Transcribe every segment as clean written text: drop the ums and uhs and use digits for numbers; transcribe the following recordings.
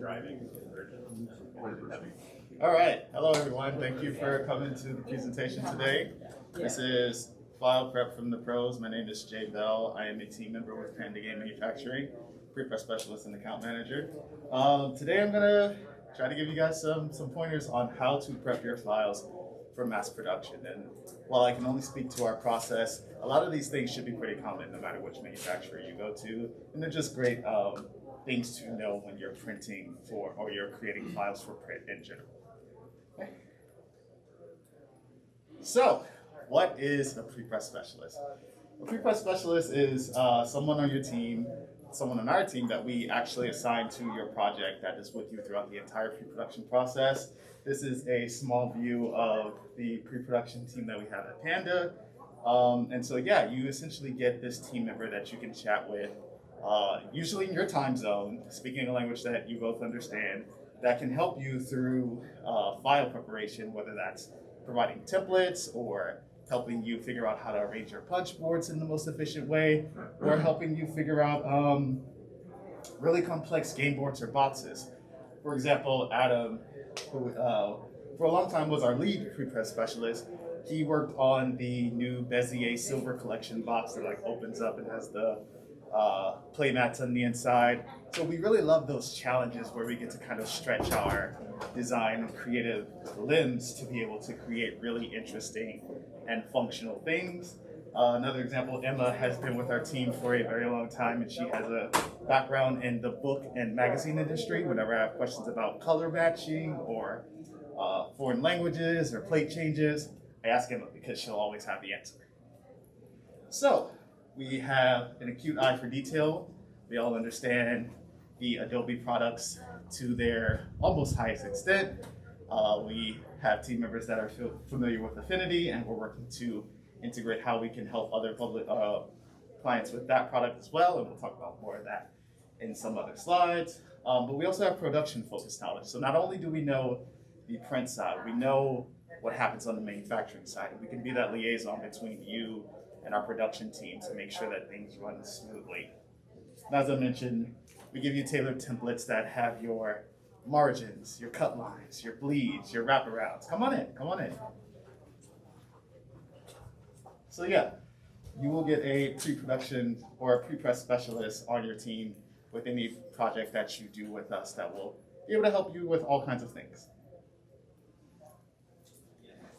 driving version. All right. Hello, everyone. Thank you for coming to the presentation today. This is File Prep from the Pros. My name is Jay Bell. I am a team member with Panda Game Manufacturing, prepress specialist and account manager. Today I'm going to try to give you guys some pointers on how to prep your files for mass production. And while I can only speak to our process, a lot of these things should be pretty common no matter which manufacturer you go to. And they're just great things to know when you're printing for, or you're creating files for print in general. Okay. So, what is a prepress specialist? A prepress specialist is someone on your team, someone on our team that we actually assign to your project that is with you throughout the entire pre-production process. This is a small view of the pre-production team that we have at Panda. And so yeah, you essentially get this team member that you can chat with, usually in your time zone, speaking a language that you both understand, that can help you through file preparation, whether that's providing templates or helping you figure out how to arrange your punch boards in the most efficient way, or helping you figure out really complex game boards or boxes. For example, Adam, who for a long time was our lead prepress specialist, he worked on the new Bezier Silver Collection box that like opens up and has the play mats on the inside. So we really love those challenges where we get to kind of stretch our design and creative limbs to be able to create really interesting and functional things. Another example, Emma has been with our team for a very long time, and she has a background in the book and magazine industry. Whenever I have questions about color matching or foreign languages or plate changes, I ask Emma because she'll always have the answer. So we have an acute eye for detail. We all understand the Adobe products to their almost highest extent. We have team members that are familiar with Affinity, and we're working to integrate how we can help other public clients with that product as well, and we'll talk about more of that in some other slides. But we also have production-focused knowledge. So not only do we know the print side, we know what happens on the manufacturing side, and we can be that liaison between you and our production team to make sure that things run smoothly. And as I mentioned, we give you tailored templates that have your margins, your cut lines, your bleeds, your wraparounds. Come on in. So yeah, you will get a pre-production or a pre-press specialist on your team with any project that you do with us that will be able to help you with all kinds of things.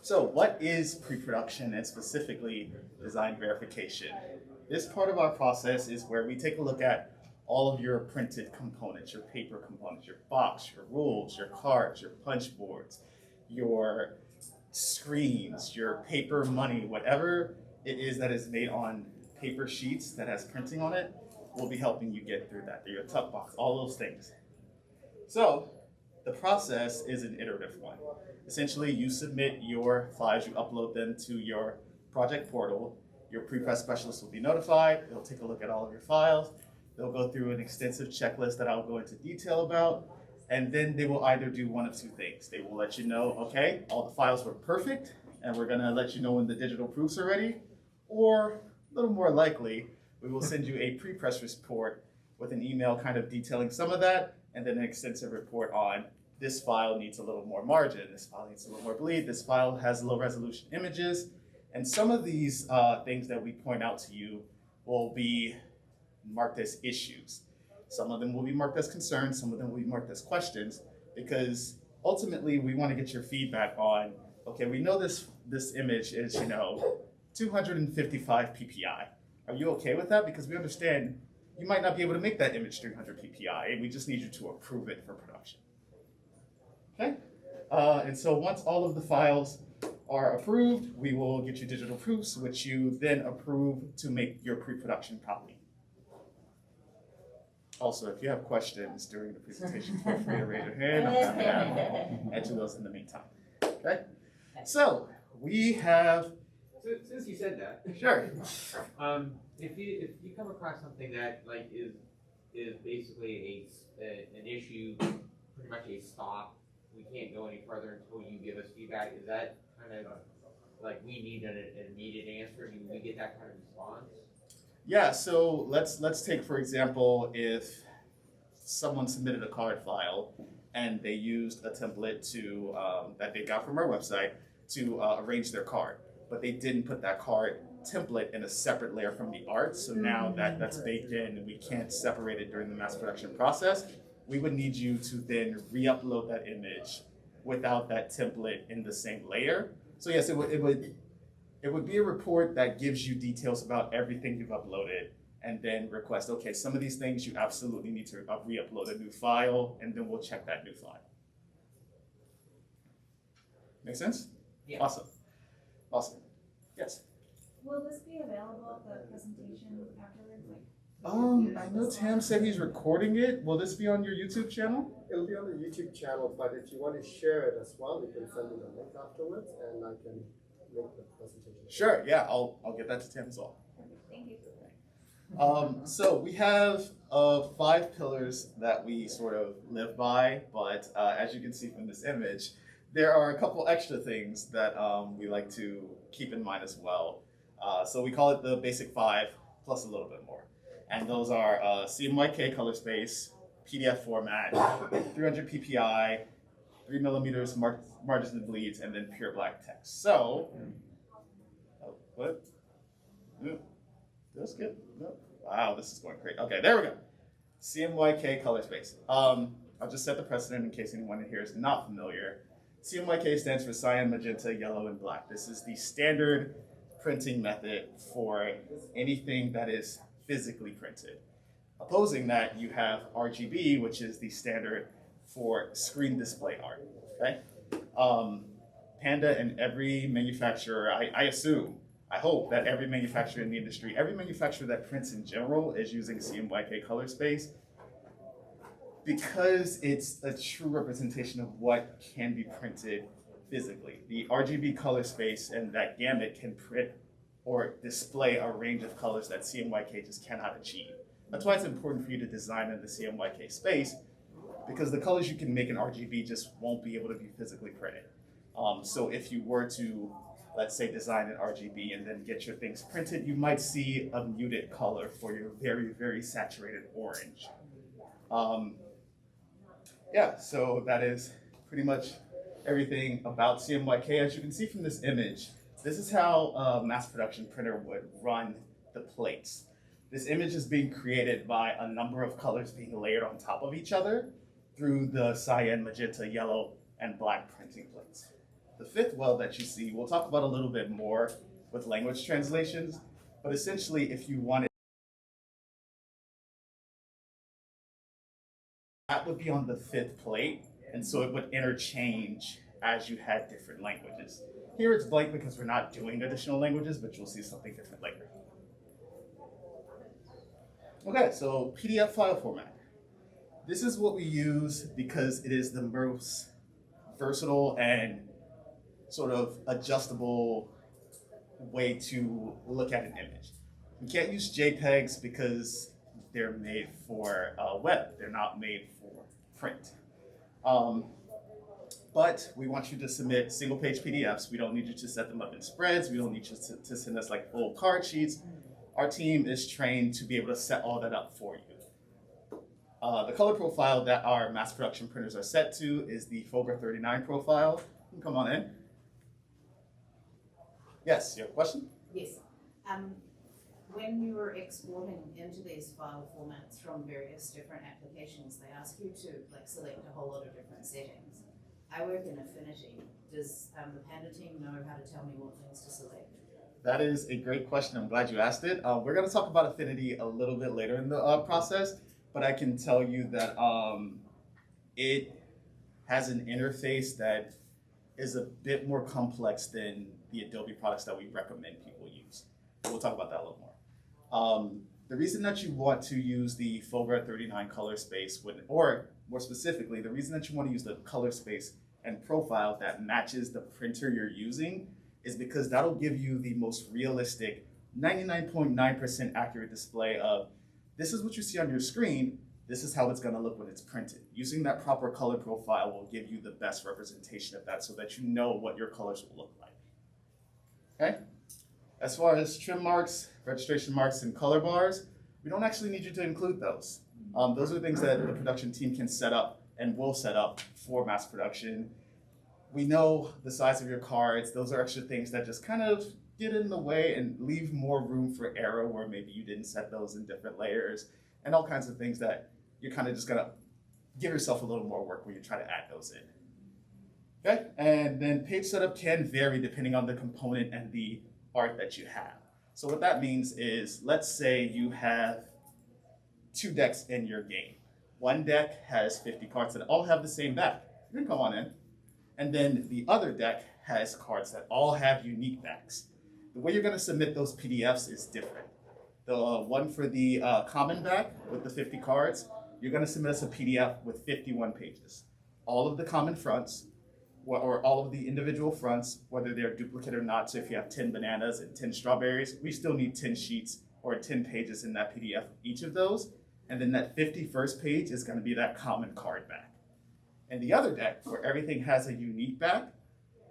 So what is pre-production and specifically design verification? This part of our process is where we take a look at all of your printed components, your paper components, your box, your rules, your cards, your punch boards, your screens, your paper money, whatever it is that is made on paper sheets that has printing on it, we'll be helping you get through that. Your tuck box, all those things. So the process is an iterative one. Essentially, you submit your files, you upload them to your project portal. Your pre-press specialist will be notified. They'll take a look at all of your files. They'll go through an extensive checklist that I'll go into detail about. And then they will either do one of two things. They will let you know, okay, all the files were perfect, and we're gonna let you know when the digital proofs are ready. Or, a little more likely, we will send you a pre-press report with an email kind of detailing some of that, and then an extensive report on this file needs a little more margin, this file needs a little more bleed, this file has low resolution images. And some of these things that we point out to you will be marked as issues. Some of them will be marked as concerns, some of them will be marked as questions, because ultimately we want to get your feedback on, okay, we know this image is, 255 PPI. Are you okay with that? Because we understand you might not be able to make that image 300 PPI, and we just need you to approve it for production. Okay? And so once all of the files are approved, we will get you digital proofs, which you then approve to make your pre-production copy. Also, if you have questions during the presentation, feel free to raise your hand. I'm happy to answer those in the meantime. Okay? So we have. Since you said that, sure. If you come across something that like is basically an issue, pretty much a stop, we can't go any further until you give us feedback. Is that kind of like we need an immediate answer? Do we get that kind of response? Yeah. So let's take for example if someone submitted a card file and they used a template to that they got from our website to arrange their card, but they didn't put that card template in a separate layer from the art. So now that's baked in and we can't separate it during the mass production process. We would need you to then re-upload that image without that template in the same layer. So yes, it would be a report that gives you details about everything you've uploaded, and then request, okay, some of these things you absolutely need to re-upload a new file, and then we'll check that new file. Make sense? Yeah. Awesome. Awesome. Yes. Will this be available at the presentation afterwards? I know Tam said he's recording it. Will this be on your YouTube channel? It'll be on the YouTube channel, but if you want to share it as well, you can send me the link afterwards, and I can make the presentation. Sure. Yeah, I'll get that to Tam as well. Thank you. So we have 5 pillars that we sort of live by, but as you can see from this image, there are a couple extra things that we like to keep in mind as well. So we call it the basic 5 plus a little bit more. And those are CMYK color space, PDF format, 300 PPI, 3 millimeters margins and bleeds, and then pure black text. So, what? That's good. No. Wow, this is going great. Okay, there we go. CMYK color space. I'll just set the precedent in case anyone in here is not familiar. CMYK stands for cyan, magenta, yellow, and black. This is the standard printing method for anything that is physically printed. Opposing that, you have RGB, which is the standard for screen display art. Okay, Panda and every manufacturer, I hope that every manufacturer in the industry, every manufacturer that prints in general is using CMYK color space because it's a true representation of what can be printed physically. The RGB color space and that gamut can print or display a range of colors that CMYK just cannot achieve. That's why it's important for you to design in the CMYK space, because the colors you can make in RGB just won't be able to be physically printed. So if you were to, let's say, design an RGB and then get your things printed, you might see a muted color for your very, very saturated orange. Yeah, so that is pretty much everything about CMYK. As you can see from this image, this is how a mass production printer would run the plates. This image is being created by a number of colors being layered on top of each other through the cyan, magenta, yellow, and black printing plates. The 5th weld that you see, we'll talk about a little bit more with language translations, but essentially if you wanted, that would be on the 5th plate, and so it would interchange as you had different languages. Here it's blank because we're not doing additional languages, but you'll see something different later. Okay, so PDF file format. This is what we use because it is the most versatile and sort of adjustable way to look at an image. We can't use JPEGs because they're made for web. They're not made for print. But we want you to submit single page PDFs. We don't need you to set them up in spreads. We don't need you to send us like full card sheets. Our team is trained to be able to set all that up for you. The color profile that our mass production printers are set to is the Fogra 39 profile. You can come on in. Yes, you have a question? Yes. When you are exporting into these file formats from various different applications, they ask you to select a whole lot of different settings. I work in Affinity. Does the Panda team know how to tell me what things to select? That is a great question. I'm glad you asked it. We're going to talk about Affinity a little bit later in the process, but I can tell you that it has an interface that is a bit more complex than the Adobe products that we recommend people use. We'll talk about that a little more. The reason that you want to use the Fogra 39 color space, or more specifically, the reason that you want to use the color space and profile that matches the printer you're using is because that'll give you the most realistic 99.9% accurate display of this is what you see on your screen, this is how it's going to look when it's printed. Using that proper color profile will give you the best representation of that so that you know what your colors will look like. Okay? As far as trim marks, registration marks, and color bars, we don't actually need you to include those. Those are things that the production team can set up and will set up for mass production. We know the size of your cards. Those are extra things that just kind of get in the way and leave more room for error where maybe you didn't set those in different layers and all kinds of things that you're kind of just gonna give yourself a little more work when you try to add those in. Okay, and then page setup can vary depending on the component and the art that you have. So what that means is, let's say you have 2 decks in your game. One deck has 50 cards that all have the same back. You can come on in. And then the other deck has cards that all have unique backs. The way you're going to submit those PDFs is different. The one for the common back with the 50 cards, you're going to submit us a PDF with 51 pages. All of the common fronts, or all of the individual fronts, whether they're duplicate or not. So if you have 10 bananas and 10 strawberries, we still need 10 sheets or 10 pages in that PDF, each of those. And then that 51st page is going to be that common card back. And the other deck, where everything has a unique back,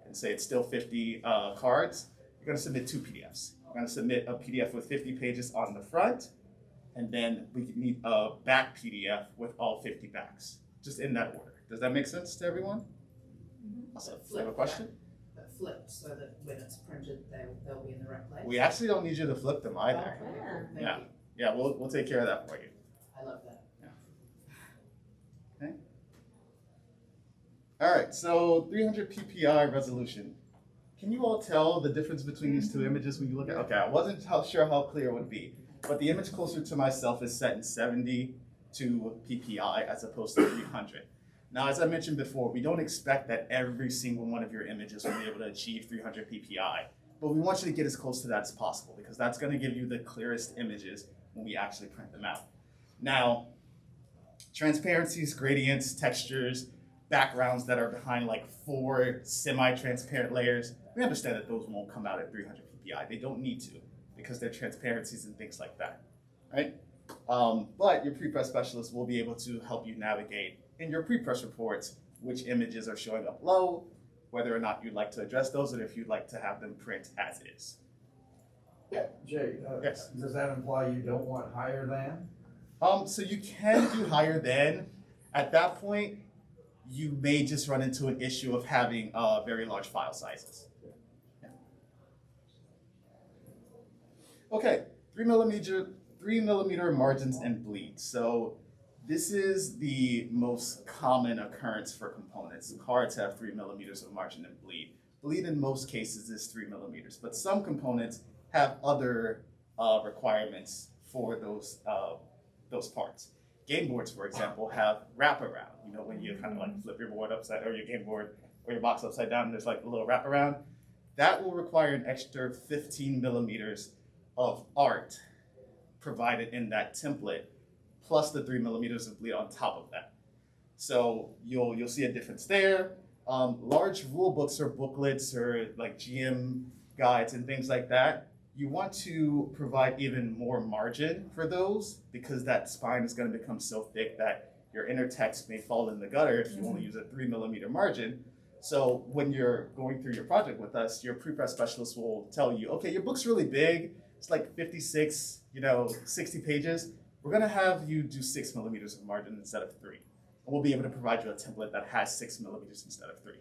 and say it's still 50 cards, you're going to submit 2 PDFs. You're going to submit a PDF with 50 pages on the front, and then we need a back PDF with all 50 backs, just in that order. Does that make sense to everyone? Awesome. Do you have a question? But flipped so that when it's printed, they'll be in the right place. We actually don't need you to flip them either. Okay. Thank Yeah. you. Yeah, we'll take care of that for you. I love that. Okay. All right, so 300 PPI resolution. Can you all tell the difference between these two images when you look at? Okay, I wasn't sure how clear it would be, but the image closer to myself is set in 72 PPI as opposed to 300. Now, as I mentioned before, we don't expect that every single one of your images will be able to achieve 300 PPI, but we want you to get as close to that as possible because that's going to give you the clearest images when we actually print them out. Now, transparencies, gradients, textures, backgrounds that are behind like 4 semi-transparent layers, we understand that those won't come out at 300 PPI. They don't need to because they're transparencies and things like that, right? But your prepress specialist will be able to help you navigate in your prepress reports which images are showing up low, whether or not you'd like to address those, and if you'd like to have them print as is. Jay, Yes. does that imply you don't want higher than? So you can do higher than. At that point, you may just run into an issue of having very large file sizes. Yeah. Okay, 3 millimeter margins and bleed. So this is the most common occurrence for components. Cards have 3 millimeters of margin and bleed. Bleed in most cases is 3 millimeters, but some components have other requirements for those parts. Game boards, for example, have wraparound. You know, when you kind of like flip your board upside, or your game board or your box upside down, there's like a little wraparound. That will require an extra 15 millimeters of art provided in that template, plus the 3 millimeters of bleed on top of that. So you'll see a difference there. Large rule books or booklets or like GM guides and things like that, you want to provide even more margin for those because that spine is going to become so thick that your inner text may fall in the gutter if you only use a 3 millimeter margin. So when you're going through your project with us, your prepress specialist will tell you, okay, your book's really big. It's like 56, 60 pages. We're going to have you do 6 millimeters of margin instead of 3. And we'll be able to provide you a template that has 6 millimeters instead of 3.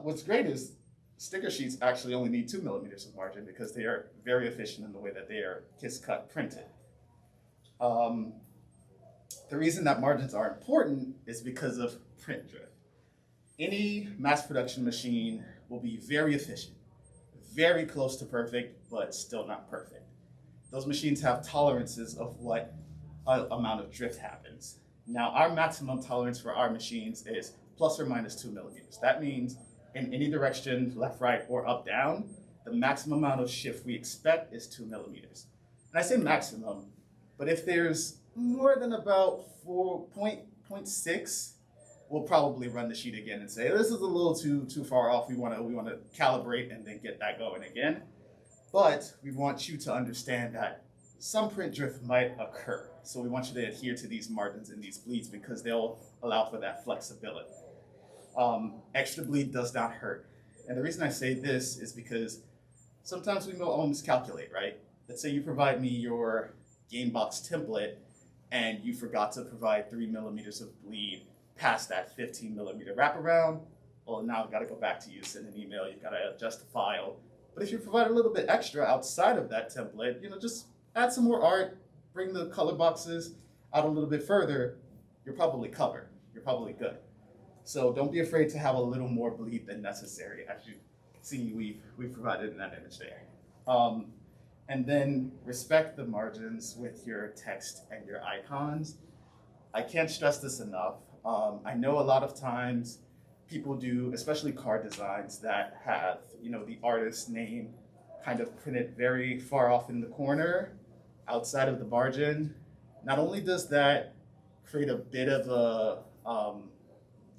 What's great is sticker sheets actually only need 2 millimeters of margin because they are very efficient in the way that they are kiss cut printed. The reason that margins are important is because of print drift. Any mass production machine will be very efficient, very close to perfect, but still not perfect. Those machines have tolerances of what amount of drift happens. Now, our maximum tolerance for our machines is plus or minus 2 millimeters. That means in any direction, left, right, or up, down, the maximum amount of shift we expect is 2 millimeters. And I say maximum, but if there's more than about 4.6, we'll probably run the sheet again and say, this is a little too far off. We want to calibrate and then get that going again. But we want you to understand that some print drift might occur. So we want you to adhere to these margins and these bleeds because they'll allow for that flexibility. Extra bleed does not hurt. And the reason I say this is because sometimes we will miscalculate, right? Let's say you provide me your game box template and you forgot to provide 3 millimeters of bleed past that 15 millimeter wraparound, well, now I've got to go back to you, send an email, you've got to adjust the file. But if you provide a little bit extra outside of that template, just add some more art, bring the color boxes out a little bit further, you're probably covered. You're probably good. So don't be afraid to have a little more bleed than necessary. As you see, we've provided in that image there. And then respect the margins with your text and your icons. I can't stress this enough. I know a lot of times people do, especially card designs that have, the artist's name kind of printed very far off in the corner, outside of the margin. Not only does that create a bit of a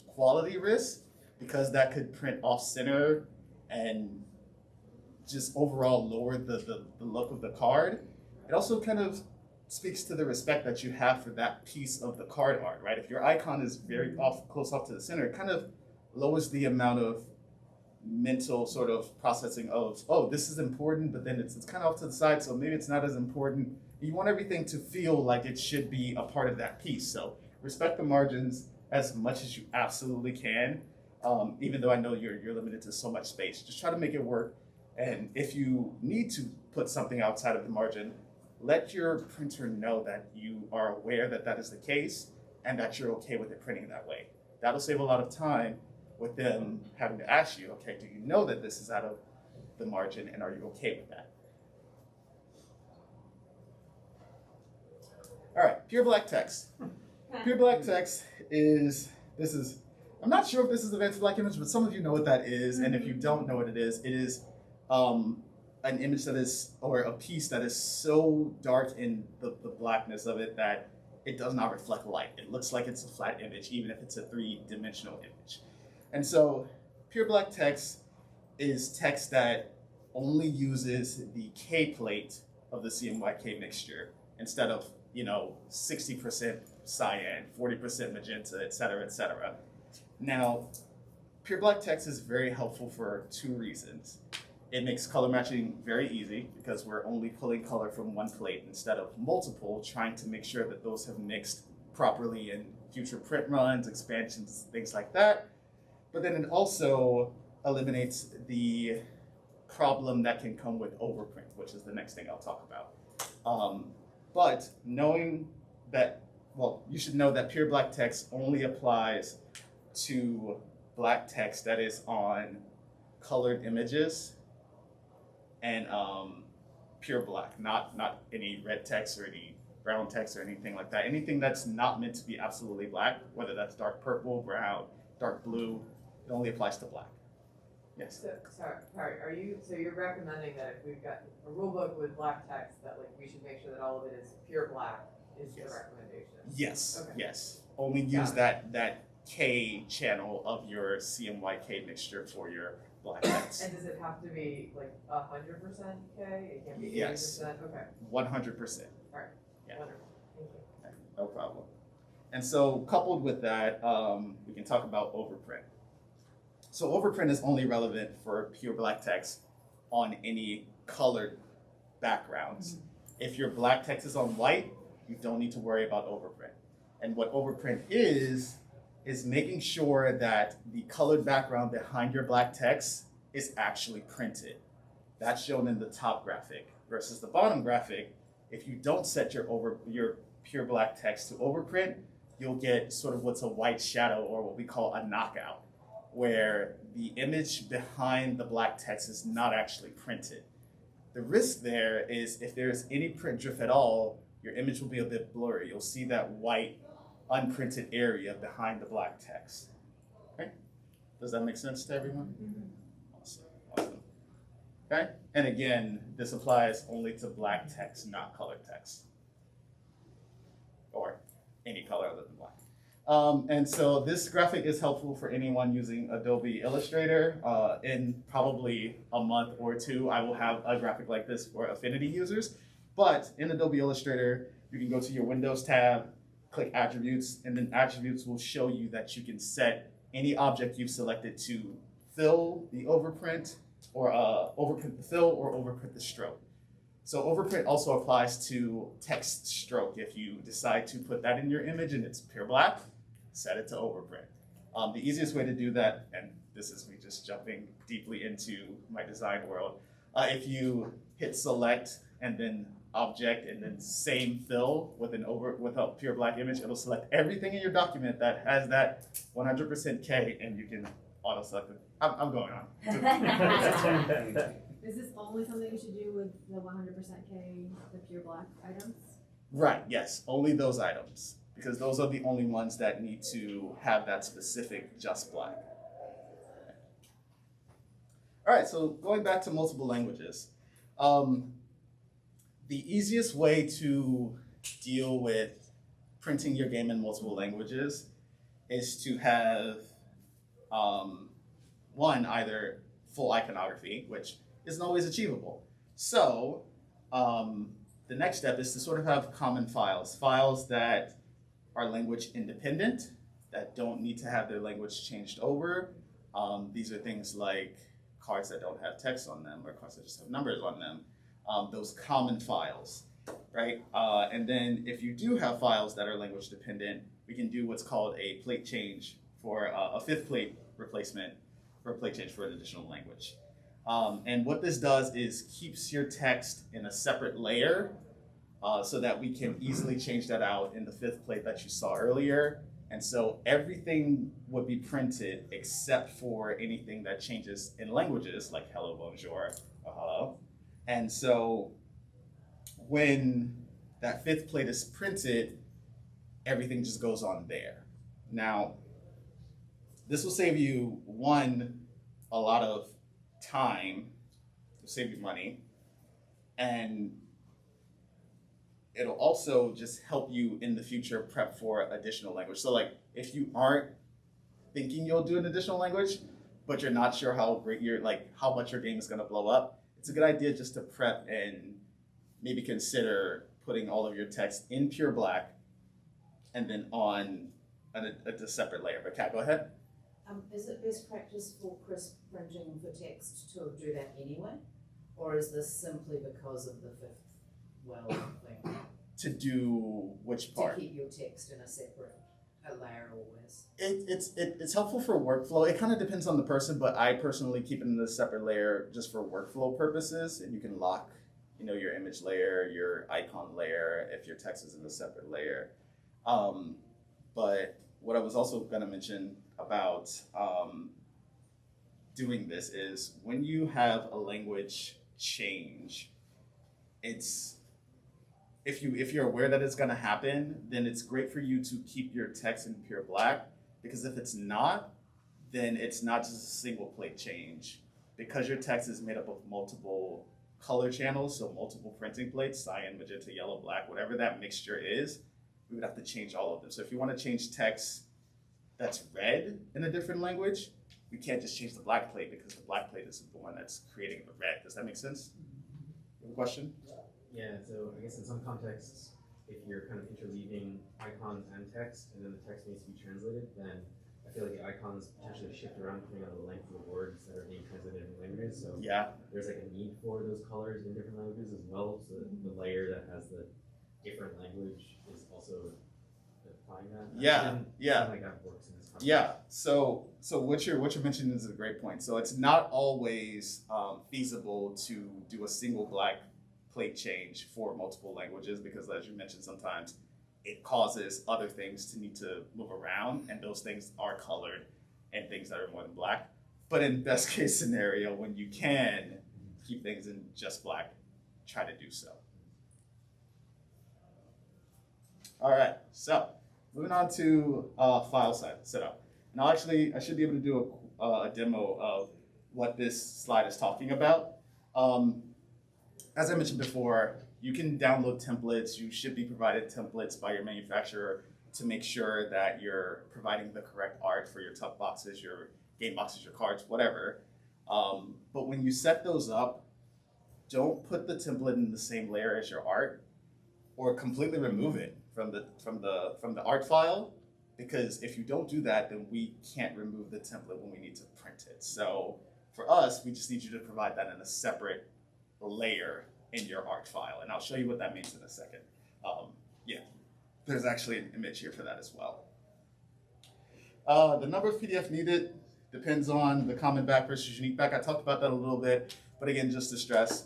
quality risk, because that could print off center and just overall lower the look of the card, it also kind of speaks to the respect that you have for that piece of the card art, right? If your icon is very close off to the center, it kind of lowers the amount of mental sort of processing of, oh, this is important, but then it's kind of off to the side, so maybe it's not as important. You want everything to feel like it should be a part of that piece. So respect the margins as much as you absolutely can, even though I know you're limited to so much space. Just try to make it work. And if you need to put something outside of the margin, let your printer know that you are aware that that is the case and that you're okay with it printing that way. That'll save a lot of time with them having to ask you, okay, do you know that this is out of the margin and are you okay with that? All right, pure black text. Pure black text is, I'm not sure if this is advanced black image, but some of you know what that is. And if you don't know what it is an image that is, or a piece that is so dark in the blackness of it that it does not reflect light. It looks like it's a flat image, even if it's a 3-dimensional image. And so pure black text is text that only uses the K plate of the CMYK mixture instead of, 60% cyan, 40% magenta, et cetera, et cetera. Now, pure black text is very helpful for 2 reasons. It makes color matching very easy because we're only pulling color from one plate instead of multiple, trying to make sure that those have mixed properly in future print runs, expansions, things like that. But then it also eliminates the problem that can come with overprint, which is the next thing I'll talk about. But knowing that, you should know that pure black text only applies to black text that is on colored images and pure black, not any red text or any brown text or anything like that. Anything that's not meant to be absolutely black, whether that's dark purple, brown, dark blue, it only applies to black. Yes. So, sorry, so you're recommending that if we've got a rule book with black text, that we should make sure that all of it is pure black is the recommendation? Yes, okay. Yes. Only use that K channel of your CMYK mixture for your black text. And does it have to be 100% K? It can't be 80%? Yes. Okay. 100%. All right. Yeah. Wonderful. Thank you. No problem. And so coupled with that, we can talk about overprint. So overprint is only relevant for pure black text on any colored backgrounds. If your black text is on white, you don't need to worry about overprint. And what overprint is making sure that the colored background behind your black text is actually printed. That's shown in the top graphic versus the bottom graphic. If you don't set your pure black text to overprint, you'll get sort of what's a white shadow, or what we call a knockout, where the image behind the black text is not actually printed. The risk there is if there's any print drift at all, your image will be a bit blurry. You'll see that white unprinted area behind the black text. Okay? Does that make sense to everyone? Awesome. Okay? And again, this applies only to black text, not colored text. Or any color other than black. And so this graphic is helpful for anyone using Adobe Illustrator. In probably a month or 2, I will have a graphic like this for Affinity users. But in Adobe Illustrator, you can go to your Windows tab, click Attributes, and then Attributes will show you that you can set any object you've selected to fill the overprint, or overprint the fill, or overprint the stroke. So overprint also applies to text stroke. If you decide to put that in your image and it's pure black, set it to overprint. The easiest way to do that, and this is me just jumping deeply into my design world, if you hit select and then object and then same fill with a pure black image, it'll select everything in your document that has that 100% K, and you can auto select it. I'm going on. Is this only something you should do with the 100% K, the pure black items? Right, yes, only those items, because those are the only ones that need to have that specific just black. All right, so going back to multiple languages. The easiest way to deal with printing your game in multiple languages is to have one, either full iconography, which isn't always achievable. So the next step is to sort of have common files that are language independent, that don't need to have their language changed over. These are things like cards that don't have text on them or cards that just have numbers on them. Those common files, right? And then if you do have files that are language dependent, we can do what's called a plate change for a fifth plate replacement for a plate change for an additional language. And what this does is keeps your text in a separate layer so that we can easily change that out in the fifth plate that you saw earlier. And so everything would be printed except for anything that changes in languages like hello, bonjour, or hello. And so when that fifth plate is printed, everything just goes on there. Now, this will save you, one, a lot of time, it'll save you money, and it'll also just help you in the future prep for additional language. So like if you aren't thinking you'll do an additional language, but you're not sure how great how much your game is gonna blow up, it's a good idea just to prep and maybe consider putting all of your text in pure black and then on a separate layer. But Kat, go ahead. Is it best practice for crisp printing for text to do that anyway? Or is this simply because of the fifth well thing? To do which part? To keep your text in a separate layer always. It's helpful for workflow. It kind of depends on the person, but I personally keep it in a separate layer just for workflow purposes, and you can lock, your image layer, your icon layer, if your text is in a separate layer. But what I was also going to mention about doing this is when you have a language change, if you're aware that it's going to happen, then it's great for you to keep your text in pure black, because if it's not, then it's not just a single plate change. Because your text is made up of multiple color channels, so multiple printing plates, cyan, magenta, yellow, black, whatever that mixture is, we would have to change all of them. So if you want to change text that's red in a different language, we can't just change the black plate because the black plate is the one that's creating the red. Does that make sense? You have a question? Yeah, so I guess in some contexts, if you're kind of interleaving icons and text, and then the text needs to be translated, then I feel like the icons potentially shift around depending on the length of the words that are being translated in languages. So Yeah. there's like a need for those colors in different languages as well. So the layer that has the different language is also applying that. Yeah, yeah. Like that works in this context. Yeah, so what you're mentioning is a great point. So it's not always feasible to do a single black plate change for multiple languages, because as you mentioned, sometimes it causes other things to need to move around, and those things are colored and things that are more than black. But in best case scenario, when you can keep things in just black, try to do so. All right, so moving on to file setup. Now actually, I should be able to do a demo of what this slide is talking about. As I mentioned before, you can download templates. You should be provided templates by your manufacturer to make sure that you're providing the correct art for your tuck boxes, your game boxes, your cards, whatever. But when you set those up, don't put the template in the same layer as your art, or completely remove it from the art file, because if you don't do that, then we can't remove the template when we need to print it. So for us, we just need you to provide that in a separate layer in your art file. And I'll show you what that means in a second. Yeah, there's actually an image here for that as well. The number of PDF needed depends on the common back versus unique back. I talked about that a little bit, but again, just to stress,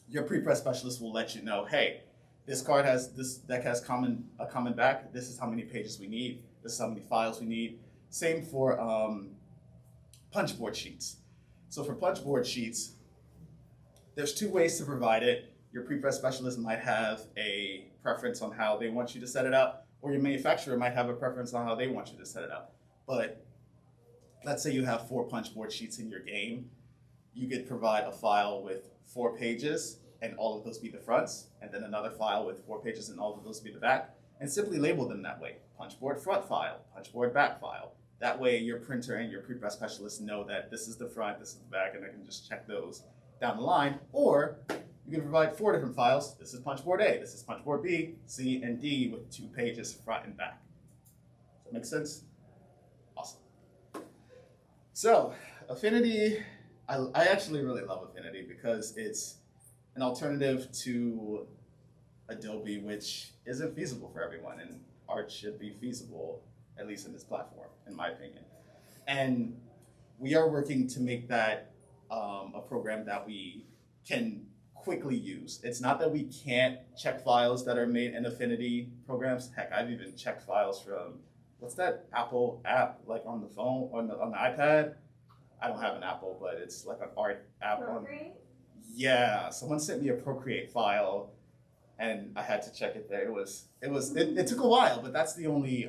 your prepress specialist will let you know, hey, this deck has a common back. This is how many pages we need. This is how many files we need. Same for punchboard sheets. So for punchboard sheets, there's two ways to provide it. Your prepress specialist might have a preference on how they want you to set it up, or your manufacturer might have a preference on how they want you to set it up. But let's say you have 4 punchboard sheets in your game. You could provide a file with 4 pages and all of those be the fronts, and then another file with 4 pages and all of those be the back, and simply label them that way. Punchboard front file, punchboard back file. That way your printer and your prepress specialist know that this is the front, this is the back, and they can just check those down the line. Or you can provide 4 different files. This is punchboard A, this is punchboard B, C, and D with 2 pages front and back. Does that make sense? Awesome. So Affinity, I actually really love Affinity because it's an alternative to Adobe, which isn't feasible for everyone, and art should be feasible, at least in this platform, in my opinion. And we are working to make that a program that we can quickly use. It's not that we can't check files that are made in Affinity programs. Heck, I've even checked files from, what's that Apple app, like on the phone, on the iPad? I don't have an Apple, but it's like an art app. Procreate? Yeah, someone sent me a Procreate file, and I had to check it there. It took a while, but that's the only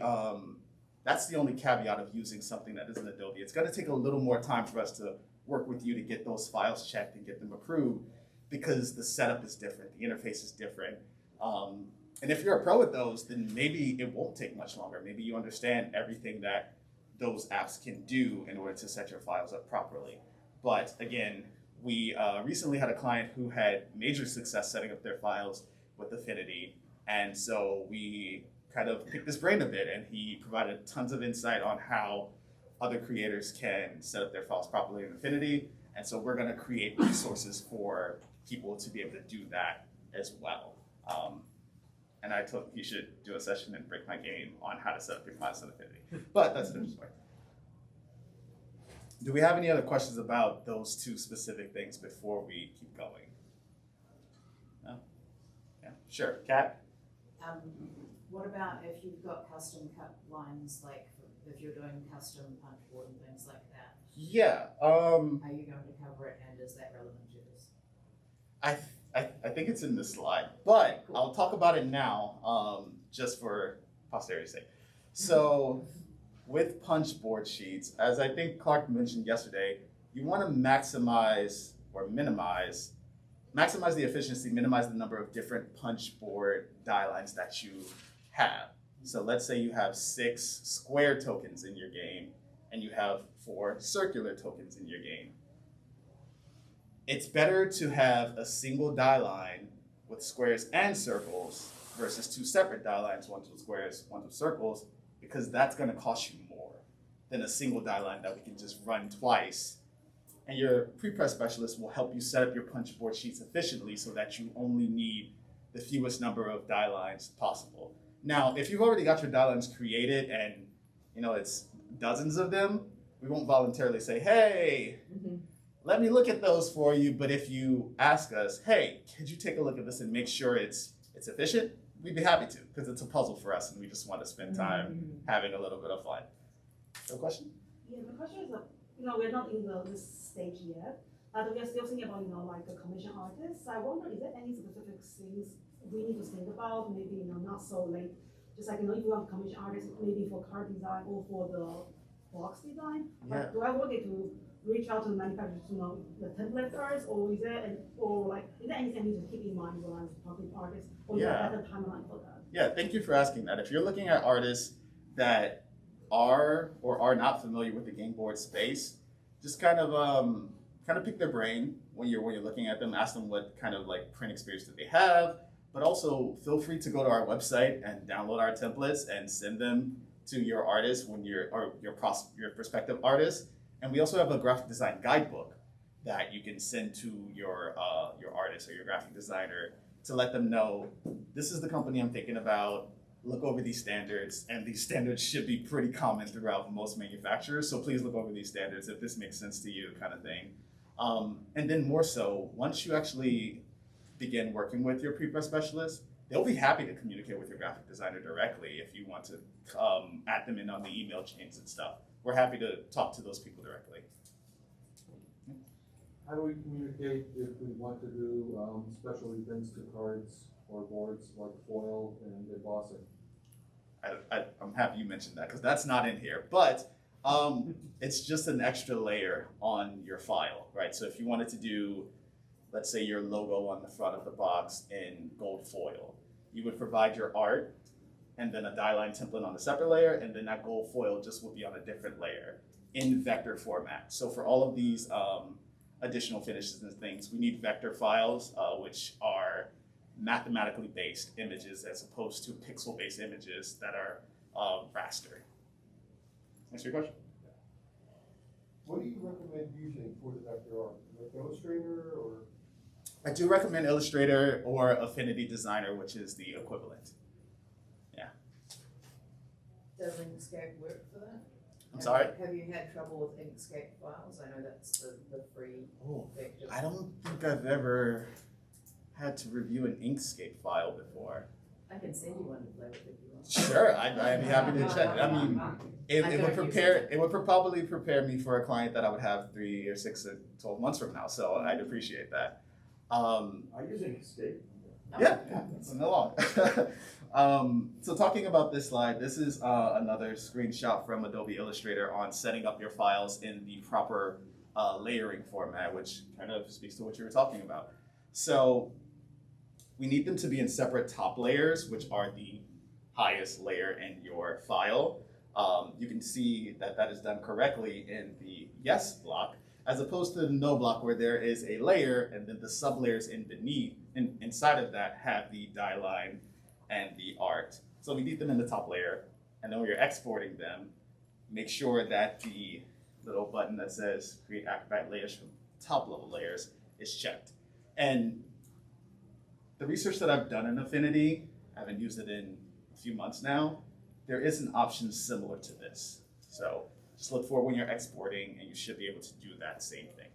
caveat of using something that isn't Adobe. It's going to take a little more time for us to work with you to get those files checked and get them approved, because the setup is different, the interface is different. And if you're a pro at those, then maybe it won't take much longer. Maybe you understand everything that those apps can do in order to set your files up properly. But again, we recently had a client who had major success setting up their files with Affinity. And so we kind of picked his brain a bit, and he provided tons of insight on how other creators can set up their files properly in Affinity. And so we're going to create resources for people to be able to do that as well. And I told him he should do a session and break my game on how to set up your files in Affinity. But that's a different story. Do we have any other questions about those 2 specific things before we keep going? No? Yeah, sure. Kat? What about if you've got custom cut lines, like if you're doing custom punchboard and things like that? Yeah. Are you going to cover it, and is that relevant to this? I think it's in the slide, but I'll talk about it now, just for posterity's sake. So with punchboard sheets, as I think Clark mentioned yesterday, you want to maximize the efficiency, minimize the number of different punchboard die lines that you have. So let's say you have 6 square tokens in your game, and you have 4 circular tokens in your game. It's better to have a single die line with squares and circles versus 2 separate die lines, 1 with squares, 1 with circles, because that's going to cost you more than a single die line that we can just run twice. And your prepress specialist will help you set up your punchboard sheets efficiently so that you only need the fewest number of die lines possible. Now, if you've already got your die lines created and it's dozens of them, we won't voluntarily say, hey, let me look at those for you. But if you ask us, hey, could you take a look at this and make sure it's efficient? We'd be happy to, because it's a puzzle for us and we just want to spend time having a little bit of fun. No question? Yeah, the question is, we're not in this stage yet, but we're still thinking about, like a commission artist. I wonder, is there any specific things we need to think about, maybe, not so late, just like, if you want commission artists, maybe for card design or for the box design, but do I want it to reach out to the manufacturer to know the template first, or is there anything I need to keep in mind when I'm talking to artists, or is there a better timeline for that? Yeah, thank you for asking that. If you're looking at artists that are or are not familiar with the game board space, just kind of pick their brain when you're looking at them. Ask them what kind of like print experience do they have, but also feel free to go to our website and download our templates and send them to your artist your prospective artist. And we also have a graphic design guidebook that you can send to your artist or your graphic designer to let them know, this is the company I'm thinking about. Look over these standards, and these standards should be pretty common throughout most manufacturers. So please look over these standards if this makes sense to you, kind of thing. And then more so, once you actually begin working with your prepress specialist, they'll be happy to communicate with your graphic designer directly if you want to add them in on the email chains and stuff. We're happy to talk to those people directly. How do we communicate if we want to do special events to cards or boards like foil and embossing? I'm happy you mentioned that because that's not in here, but it's just an extra layer on your file, right? So if you wanted to do, let's say, your logo on the front of the box in gold foil, you would provide your art and then a die line template on a separate layer, and then that gold foil just would be on a different layer in vector format. So for all of these additional finishes and things, we need vector files, which are mathematically based images as opposed to pixel-based images that are raster. Answer your question? What do you recommend using for the vector art? Like Illustrator or? I do recommend Illustrator or Affinity Designer, which is the equivalent. Yeah. Does Inkscape work for that? I'm sorry? Have you had trouble with Inkscape files? I know that's the free vector. I don't think I've ever had to review an Inkscape file before. I can send you one to play with if you want. Sure, I'd be happy to check. I mean, it would probably prepare me for a client that I would have 3 or 6 or 12 months from now. So I'd appreciate that. I use Escape. Yeah, it's no long. So talking about this slide, this is another screenshot from Adobe Illustrator on setting up your files in the proper layering format, which kind of speaks to what you were talking about. So we need them to be in separate top layers, which are the highest layer in your file. You can see that that is done correctly in the yes block, as opposed to the no block where there is a layer and then the sublayers inside of that have the die line and the art. So we need them in the top layer, and then when you're exporting them, make sure that the little button that says create acrobat layers from top level layers is checked. And the research that I've done in Affinity, I haven't used it in a few months now, there is an option similar to this. So just look for it when you're exporting, and you should be able to do that same thing.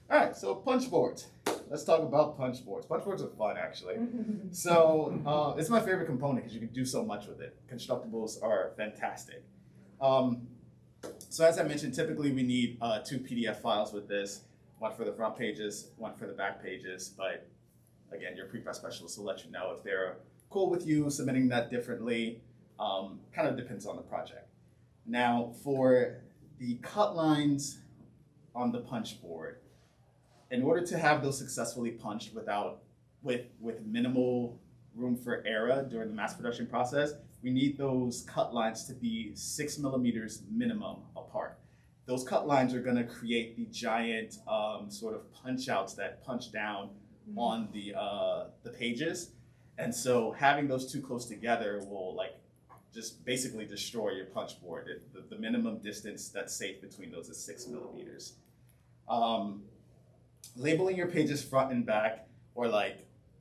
All right, so punch boards. Let's talk about punch boards. Punch boards are fun, actually. So it's my favorite component because you can do so much with it. Constructibles are fantastic. So as I mentioned, typically we need 2 PDF files with this, one for the front pages, one for the back pages. But again, your prepress specialist will let you know if they're cool with you submitting that differently. Kind of depends on the project. Now, for the cut lines on the punch board, in order to have those successfully punched with minimal room for error during the mass production process, we need those cut lines to be 6 millimeters minimum apart. Those cut lines are going to create the giant sort of punch outs that punch down on the pages. And so having those too close together will just basically destroy your punch board. The minimum distance that's safe between those is 6 millimeters. Labeling your pages front and back, or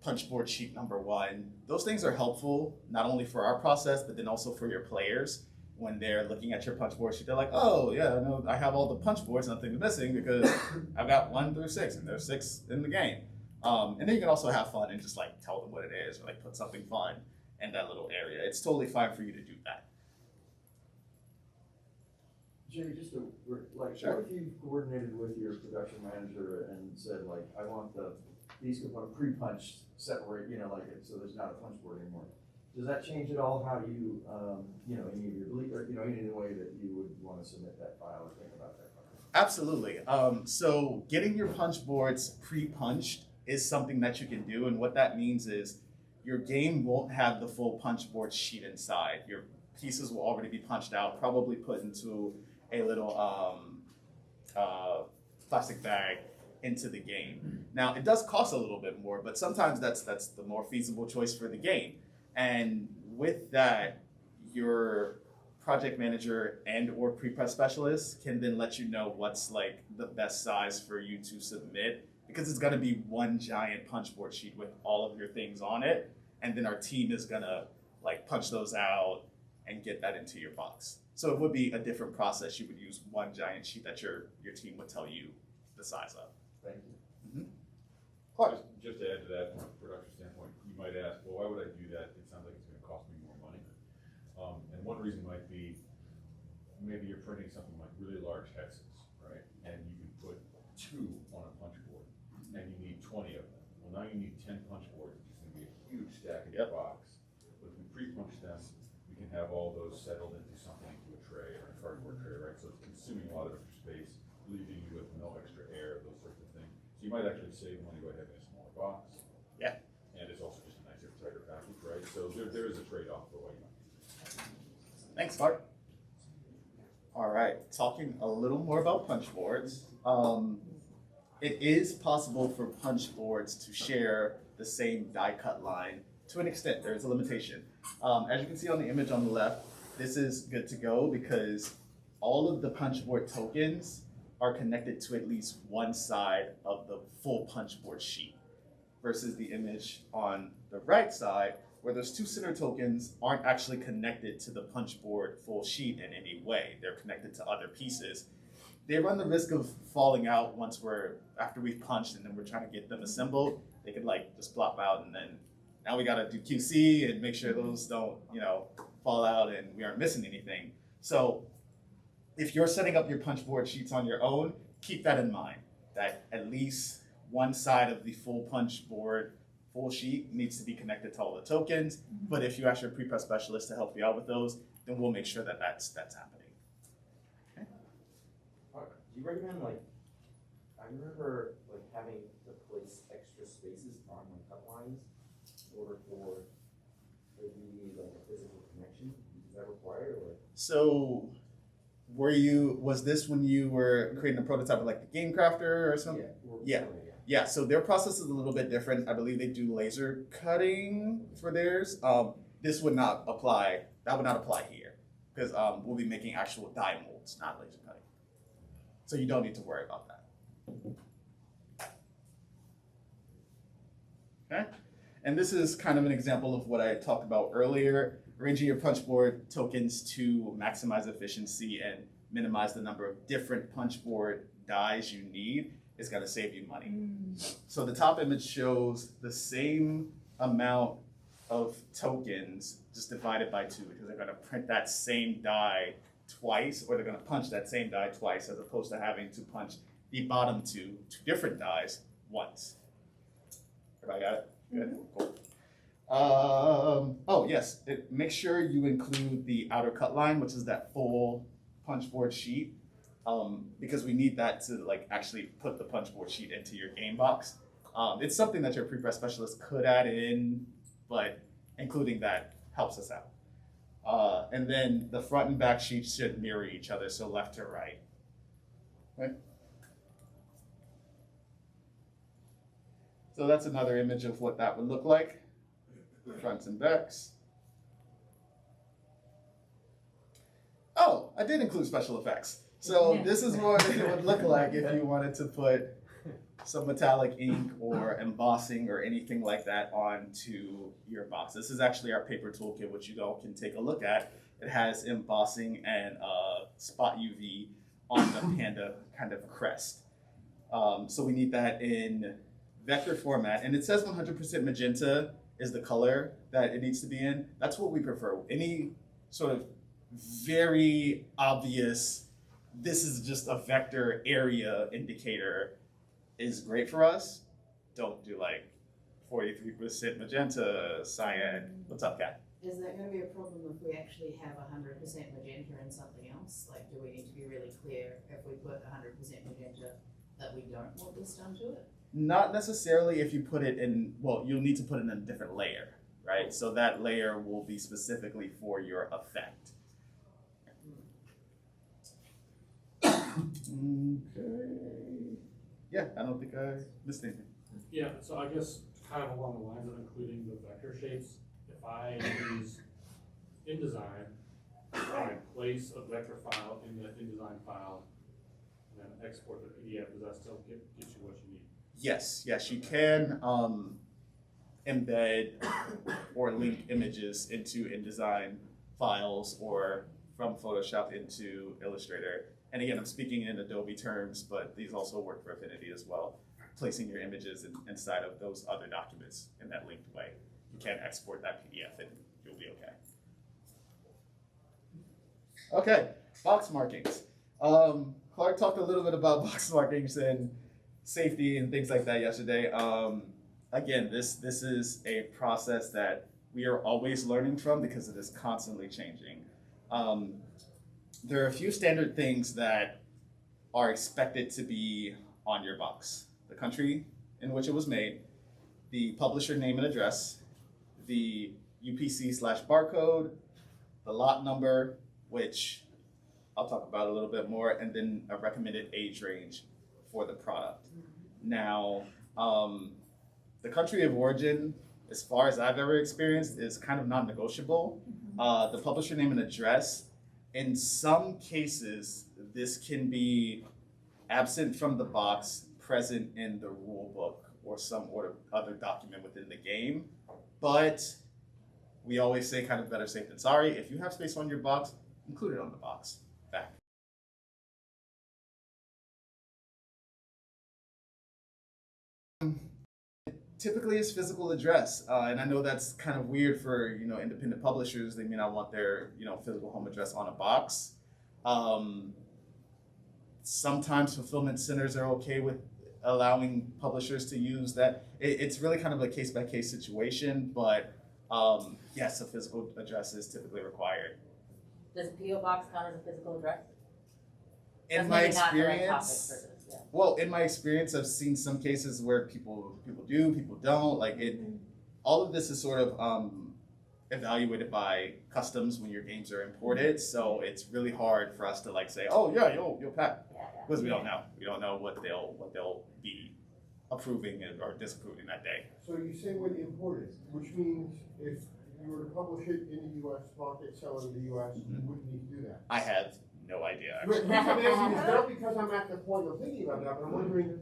punch board sheet number 1, those things are helpful not only for our process, but then also for your players. When they're looking at your punch board sheet, they're like, oh yeah, no, I have all the punch boards, nothing's missing because I've got 1 through 6 and there's 6 in the game. And then you can also have fun and just tell them what it is, or put something fun in that little area. It's totally fine for you to do that. Jay, just Sure. what if you coordinated with your production manager and said I want these components pre-punched, separate, so there's not a punch board anymore. Does that change at all how you, any of your any way that you would want to submit that file or think about that file? Absolutely. So getting your punch boards pre-punched is something that you can do, and what that means is your game won't have the full punch board sheet inside. Your pieces will already be punched out, probably put into a little plastic bag into the game. Now, it does cost a little bit more, but sometimes that's the more feasible choice for the game. And with that, your project manager and or prepress specialist can then let you know what's like the best size for you to submit, because it's gonna be one giant punch board sheet with all of your things on it, and then our team is gonna like punch those out and get that into your box. So it would be a different process. You would use one giant sheet that your team would tell you the size of. Thank you. Clark. Just to add to that, from a production standpoint, you might ask, well, why would I do that? It sounds like it's gonna cost me more money. And one reason might be, maybe you're printing something like really large hexes, right? And you can put 2 on a punch board, and you need 20 of them. Well, now you need 10 punch boards, which is gonna be a huge stack in your box. But if we pre-punch them, we can have all those settled into something, into a tray or a cardboard tray, right? So it's consuming a lot of extra space, leaving you with no extra air, those sorts of things. So you might actually save money by having a smaller box. Yeah. And it's also just a nicer, tighter package, right? So there is a trade-off for what you might use. Thanks, Clark. All right, talking a little more about punch boards. It is possible for punch boards to share the same die cut line to an extent. There is a limitation. As you can see on the image on the left, this is good to go because all of the punch board tokens are connected to at least one side of the full punch board sheet, versus the image on the right side where those 2 center tokens aren't actually connected to the punch board full sheet in any way. They're connected to other pieces. They run the risk of falling out after we've punched and then we're trying to get them assembled. They could like just plop out, and then now we gotta do QC and make sure those don't, fall out and we aren't missing anything. So if you're setting up your punch board sheets on your own, keep that in mind, that at least one side of the full punch board full sheet needs to be connected to all the tokens. But if you ask your prepress specialist to help you out with those, then we'll make sure that that's happening. Okay. Do you recommend I remember having to place extra spaces on my cut lines in order for there to be a physical connection? Is that required or? So was this when you were creating a prototype of like the Game Crafter or something? Yeah, so their process is a little bit different. I believe they do laser cutting for theirs. This would not apply, that would not apply here, because we'll be making actual die molds, not laser cutting. So you don't need to worry about that. Okay, and this is kind of an example of what I talked about earlier, arranging your punch board tokens to maximize efficiency and minimize the number of different punch board dies you need is going to save you money. So the top image shows the same amount of tokens just divided by 2, because they're going to print that same die twice, or they're going to punch that same die twice, as opposed to having to punch the bottom two different dies once. Everybody got it? Good. Cool. Oh yes, make sure you include the outer cut line, which is that full punch board sheet. Because we need that to actually put the punch board sheet into your game box. It's something that your prepress specialist could add in, but including that helps us out. And then the front and back sheets should mirror each other, so left to right. Right? So that's another image of what that would look like, fronts and backs. Oh, I did include special effects. So this is what it would look like if you wanted to put some metallic ink or embossing or anything like that onto your box. This is actually our paper toolkit, which you all can take a look at. It has embossing and spot UV on the Panda kind of crest. So we need that in vector format, and it says 100% magenta is the color that it needs to be in. That's what we prefer. Any sort of very obvious, this is just a vector area indicator is great for us. Don't do 43% magenta, cyan. What's up, Kat? Is that going to be a problem if we actually have 100% magenta in something else? Do we need to be really clear if we put 100% magenta that we don't want this done to it? Not necessarily if you put it in, you'll need to put it in a different layer, right? So that layer will be specifically for your effect. Okay. Yeah, I don't think I missed anything. Yeah, so I guess kind of along the lines of including the vector shapes, if I use InDesign, I place a vector file in the InDesign file and then export the PDF, does that still get you what you need? Yes, you can embed or link images into InDesign files or from Photoshop into Illustrator. And again, I'm speaking in Adobe terms, but these also work for Affinity as well. Placing your images inside of those other documents in that linked way. You can export that PDF and you'll be okay. Okay, box markings. Clark talked a little bit about box markings and safety and things like that yesterday. Again, this is a process that we are always learning from because it is constantly changing. There are a few standard things that are expected to be on your box. The country in which it was made, the publisher name and address, the UPC/barcode, the lot number, which I'll talk about a little bit more, and then a recommended age range for the product. Now, the country of origin, as far as I've ever experienced, is kind of non-negotiable. The publisher name and address, in some cases, this can be absent from the box, present in the rule book or some other document within the game. But we always say kind of better safe than sorry. If you have space on your box, include it on the box. Back. Typically it's physical address, and I know that's kind of weird for independent publishers. They may not want their physical home address on a box. Sometimes fulfillment centers are okay with allowing publishers to use that. It's really kind of a case-by-case situation, but yes, a physical address is typically required. Does PO box count as a physical address? In my experience, well, in my experience, I've seen some cases where people do, people don't. Like all of this is sort of evaluated by customs when your games are imported. So it's really hard for us to say, oh yeah, you'll pack, because we don't know. We don't know what they'll be approving or disapproving that day. So you say when imported, which means if you were to publish it in the U.S. market, sell it in the U.S., you wouldn't need to do that. I have no idea. The reason I'm asking is not because I'm at the point of thinking about that, but I'm wondering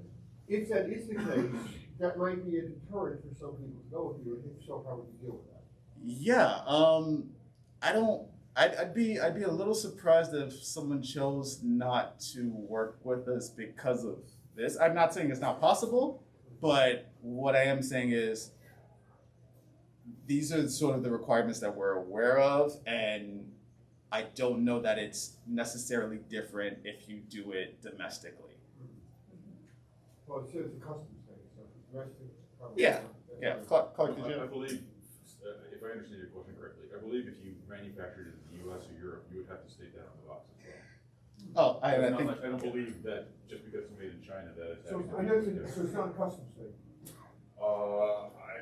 if that is the case, that might be a deterrent for some people to go with you, and if so, how would you deal with that? Yeah, I'd be a little surprised if someone chose not to work with us because of this. I'm not saying it's not possible, but what I am saying is these are sort of the requirements that we're aware of, and I don't know that it's necessarily different if you do it domestically. Well, it says the customs thing, so domestic. Yeah. Clark, did you? I believe, if I understand your question correctly, I believe if you manufactured it in the U.S. or Europe, you would have to state that on the box as well. Oh, I don't believe that just because it's made in China that it's. So it's not a customs thing.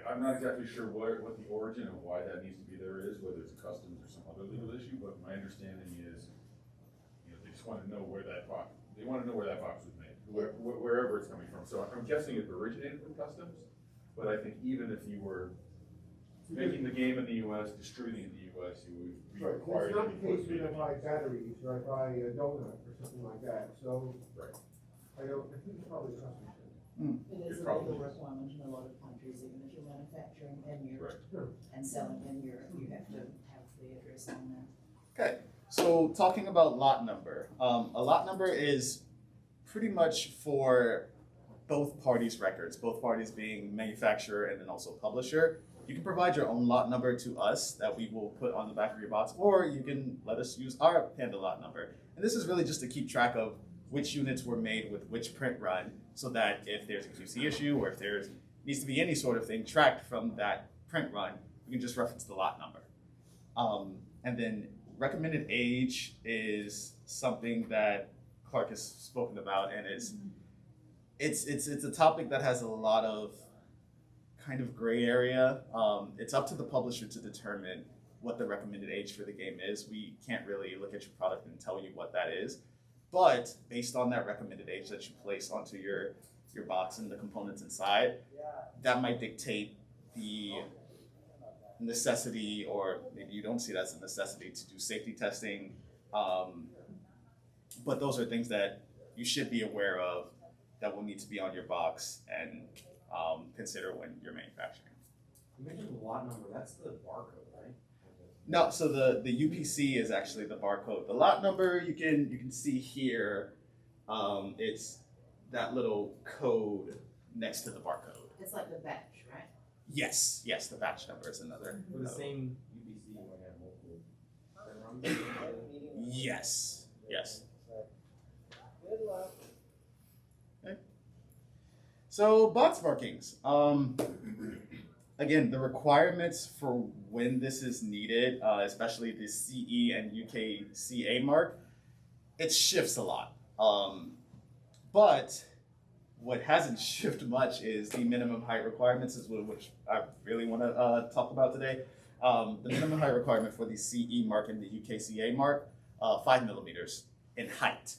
I'm not exactly sure what the origin of why that needs to be there is, whether it's a customs or some other legal issue, but my understanding is, they just want to know where that box was made, wherever it's coming from. So I'm guessing it originated from customs, but I think even if you were making the game in the U.S., distributing in the U.S., you would be required. It's not the case when I buy batteries or I buy a donut or something like that. So I think it's probably a customs thing. It is a legal requirement in a lot of countries, even if you're manufacturing in Europe and selling in Europe, you have to have the address on there. Okay, so talking about lot number. A lot number is pretty much for both parties' records, both parties being manufacturer and then also publisher. You can provide your own lot number to us that we will put on the back of your box, or you can let us use our Panda lot number. And this is really just to keep track of which units were made with which print run, so that if there's a QC issue or if there needs to be any sort of thing tracked from that print run, we can just reference the lot number. And then recommended age is something that Clark has spoken about, and it's a topic that has a lot of kind of gray area. It's up to the publisher to determine what the recommended age for the game is. We can't really look at your product and tell you what that is. But based on that recommended age that you place onto your box and the components inside, that might dictate the necessity, or maybe you don't see it as a necessity, to do safety testing But those are things that you should be aware of that will need to be on your box and consider when you're manufacturing. You mentioned the lot number, that's the barcode, right? No, so the UPC is actually the barcode. The lot number you can see here. It's that little code next to the barcode. It's like the batch, right? Yes, the batch number is another. For the code. same UPC, you might have multiple. Yes. Okay. So box markings. Again, the requirements for when this is needed, especially the CE and UKCA mark, it shifts a lot. But what hasn't shifted much is the minimum height requirements, which I really want to talk about today. The minimum height requirement for the CE mark and the UKCA mark, 5 millimeters in height.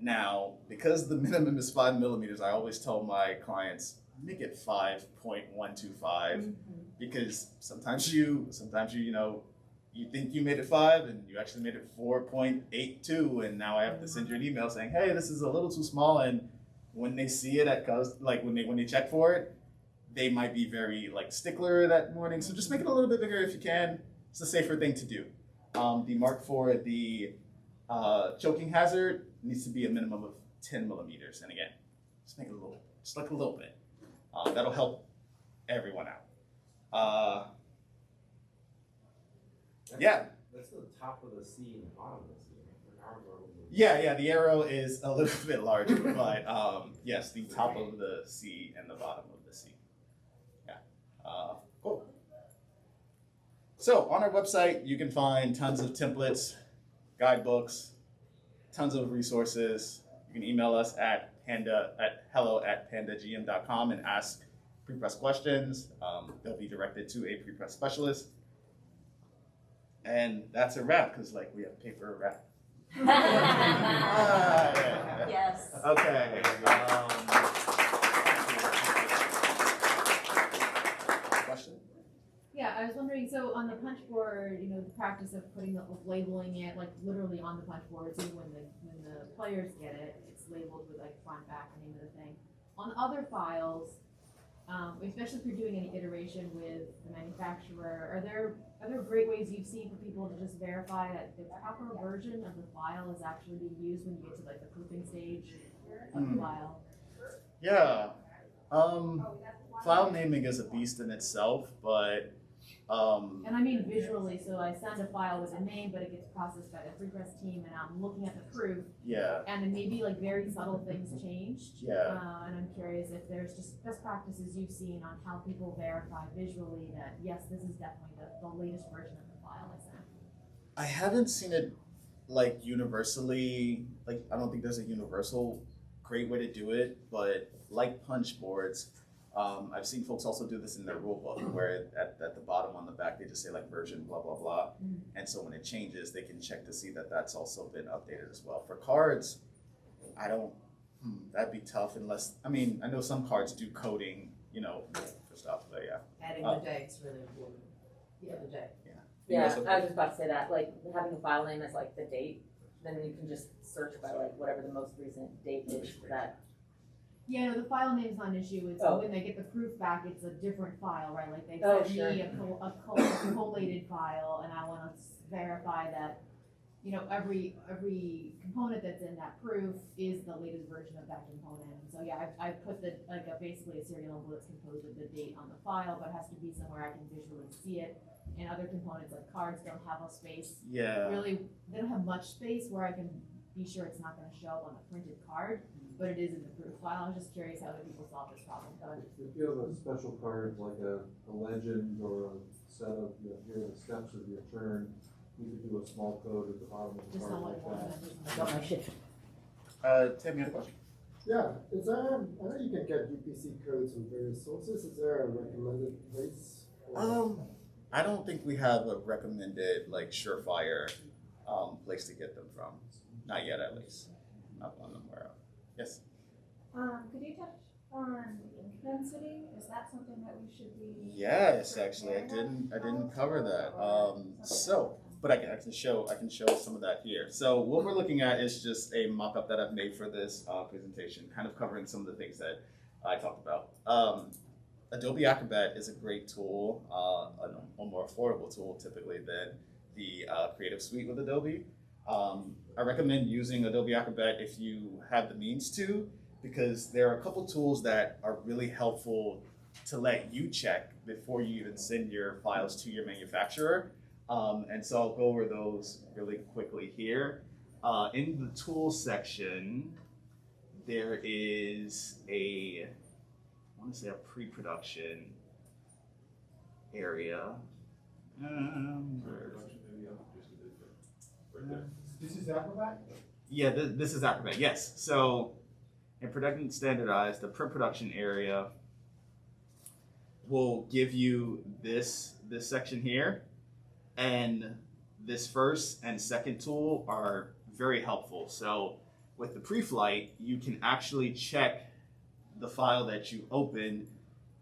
Now, because the minimum is 5 millimeters, I always tell my clients, make it 5.125, because sometimes you think you made it 5 and you actually made it 4.82, and now I have to send you an email saying, hey, this is a little too small, and when they see it at when they check for it, they might be very stickler that morning. So just make it a little bit bigger if you can. It's a safer thing to do. The mark for the choking hazard needs to be a minimum of 10 millimeters, and again, just make it a little bit. That'll help everyone out. That's the top of the C and the bottom of the C. Yeah, the arrow is a little bit larger, but yes, the top of the C and the bottom of the C. Yeah, cool. So on our website, you can find tons of templates, guidebooks, tons of resources. You can email us at hello@pandagm.com and ask prepress questions. They'll be directed to a prepress specialist. And that's a wrap, because we have paper wrap. Yeah. Yes. Okay. Question? Yeah, I was wondering, so on the punch board, the practice of labeling it literally on the punch board, so when the players get it, it's labeled with front, back, name of the thing. On other files, especially if you're doing any iteration with the manufacturer, are there great ways you've seen for people to just verify that the proper version of the file is actually being used when you get to the proofing stage of the file? Yeah. File naming is a beast in itself, but and I mean visually, so I send a file with a name, but it gets processed by the prepress team, and I'm looking at the proof. Yeah. And then maybe very subtle things changed. Yeah. And I'm curious if there's just best practices you've seen on how people verify visually that yes, this is definitely the latest version of the file I sent. I haven't seen it universally. I don't think there's a universal great way to do it, but like punch boards. I've seen folks also do this in their rule book, where at the bottom on the back they just say version blah blah blah, and so when it changes, they can check to see that that's also been updated as well. For cards, I don't. That'd be tough unless I know some cards do coding, for stuff, but yeah. Adding the date's really important. Yeah, the date. Yeah, I was just about to say that, having a file name as the date, then you can just search by whatever the most recent date is for that. Yeah, no, the file name's not an issue. It's when they get the proof back, it's a different file, right? They send me a collated file, and I want to verify that, every component that's in that proof is the latest version of that component. And so yeah, I put basically a serial number that's composed of the date on the file, but it has to be somewhere I can visually see it. And other components like cards don't have a space. Yeah. Really, they don't have much space where I can be sure it's not going to show up on the printed card. But it is in the proof file. I was just curious how other people solve this problem. If you have a special card, like a legend or a set of, here are the steps of your turn, you could do a small code at the bottom of the Just card not like like that. Tim, you had a question? Yeah, I know you can get UPC codes from various sources. Is there a recommended place? I don't think we have a recommended surefire place to get them from. Not yet, at least. Not one I'm aware of. Yes. Could you touch on ink density? Is that something that we should be? Yes, actually, I didn't cover that. So but I can show some of that here. So what we're looking at is just a mock-up that I've made for this presentation, kind of covering some of the things that I talked about. Adobe Acrobat is a great tool, a more affordable tool typically than the Creative Suite with Adobe. I recommend using Adobe Acrobat if you have the means to, because there are a couple tools that are really helpful to let you check before you even send your files to your manufacturer. And so I'll go over those really quickly here. In the tools section, there is I want to say a pre-production area. This is Acrobat? Yeah, this is Acrobat, yes. So in Production Standardized, the pre-production area will give you this section here. And this first and second tool are very helpful. So with the pre-flight, you can actually check the file that you open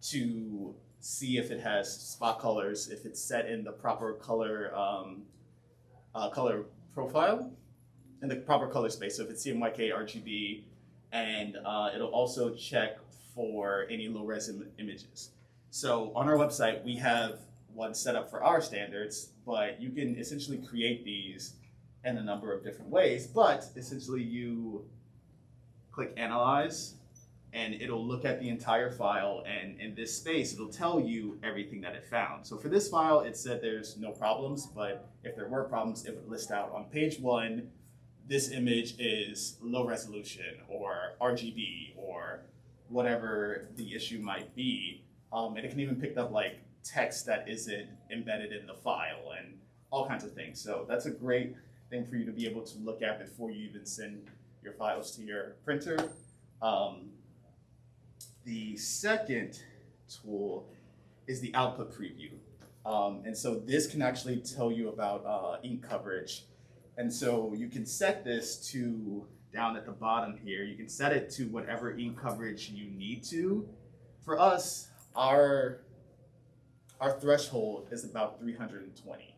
to see if it has spot colors, if it's set in the proper color color profile, in the proper color space. So if it's CMYK, RGB, and it'll also check for any low-res images. So on our website, we have one set up for our standards, but you can essentially create these in a number of different ways. But essentially you click Analyze, and it'll look at the entire file, and in this space, it'll tell you everything that it found. So for this file, it said there's no problems, but if there were problems, it would list out on page 1, this image is low resolution, or RGB, or whatever the issue might be. And it can even pick up like text that isn't embedded in the file and all kinds of things. So that's a great thing for you to be able to look at before you even send your files to your printer. The second tool is the output preview. And so this can actually tell you about ink coverage. And so you can set this to, down at the bottom here, you can set it to whatever ink coverage you need to. For us, our threshold is about 320.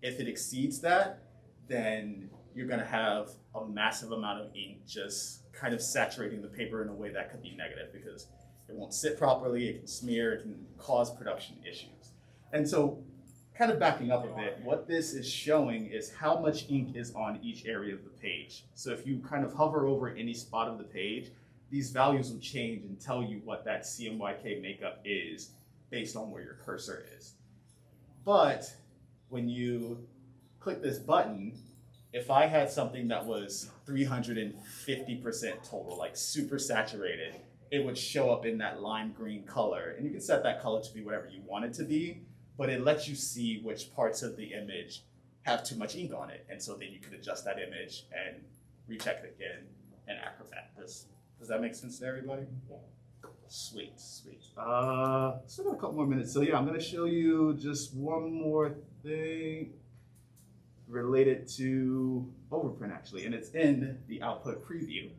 If it exceeds that, then you're gonna have a massive amount of ink just kind of saturating the paper in a way that could be negative, because it won't sit properly, it can smear, it can cause production issues. And so, kind of backing up a bit, what this is showing is how much ink is on each area of the page. So if you kind of hover over any spot of the page, these values will change and tell you what that CMYK makeup is based on where your cursor is. But when you click this button, if I had something that was 350% total, like super saturated, it would show up in that lime green color. And you can set that color to be whatever you want it to be, but it lets you see which parts of the image have too much ink on it. And so then you could adjust that image and recheck it again in Acrobat. Does that make sense to everybody? Yeah. Sweet, sweet. Still got a couple more minutes. So yeah, I'm gonna show you just one more thing related to overprint actually, and it's in the output preview.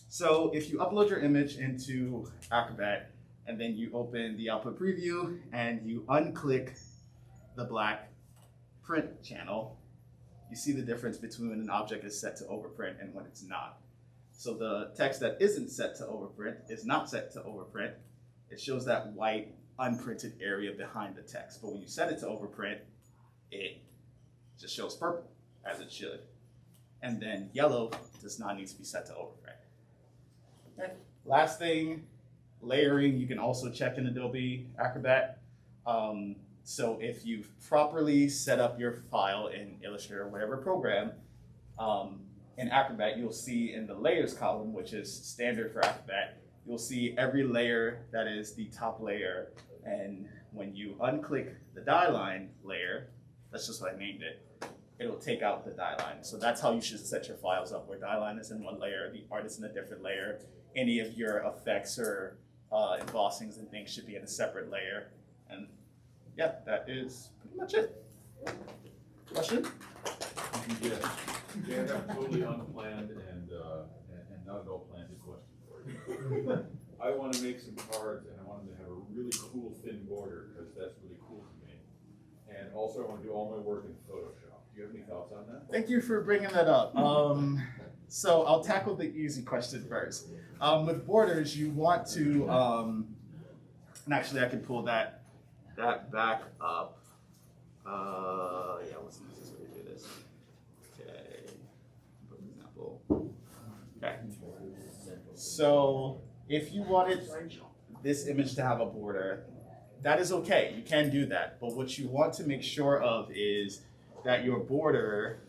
So if you upload your image into Acrobat and then you open the output preview and you unclick the black print channel, you see the difference between when an object is set to overprint and when it's not. So the text that isn't set to overprint is not set to overprint. It shows that white unprinted area behind the text. But when you set it to overprint, it just shows purple, as it should. And then yellow does not need to be set to overprint. Okay. Last thing, layering, you can also check in Adobe Acrobat. So if you've properly set up your file in Illustrator or whatever program, in Acrobat, you'll see in the layers column, which is standard for Acrobat, you'll see every layer that is the top layer. And when you unclick the die line layer, that's just what I named it, it'll take out the die line. So that's how you should set your files up, where die line is in one layer, the art is in a different layer. Any of your effects or embossings and things should be in a separate layer. And yeah, that is pretty much it. Question? Yeah, that's totally unplanned and not at all planned question for you. I want to make some cards and I want them to have a really cool thin border because that's really cool to me. And also, I want to do all my work in Photoshop. Do you have any thoughts on that? Thank you for bringing that up. So I'll tackle the easy question first. With borders, you want to, and actually I can pull that back up. Yeah, what's the easiest way to do this? Okay, for example. Okay. So if you wanted this image to have a border, that is okay. You can do that. But what you want to make sure of is that your border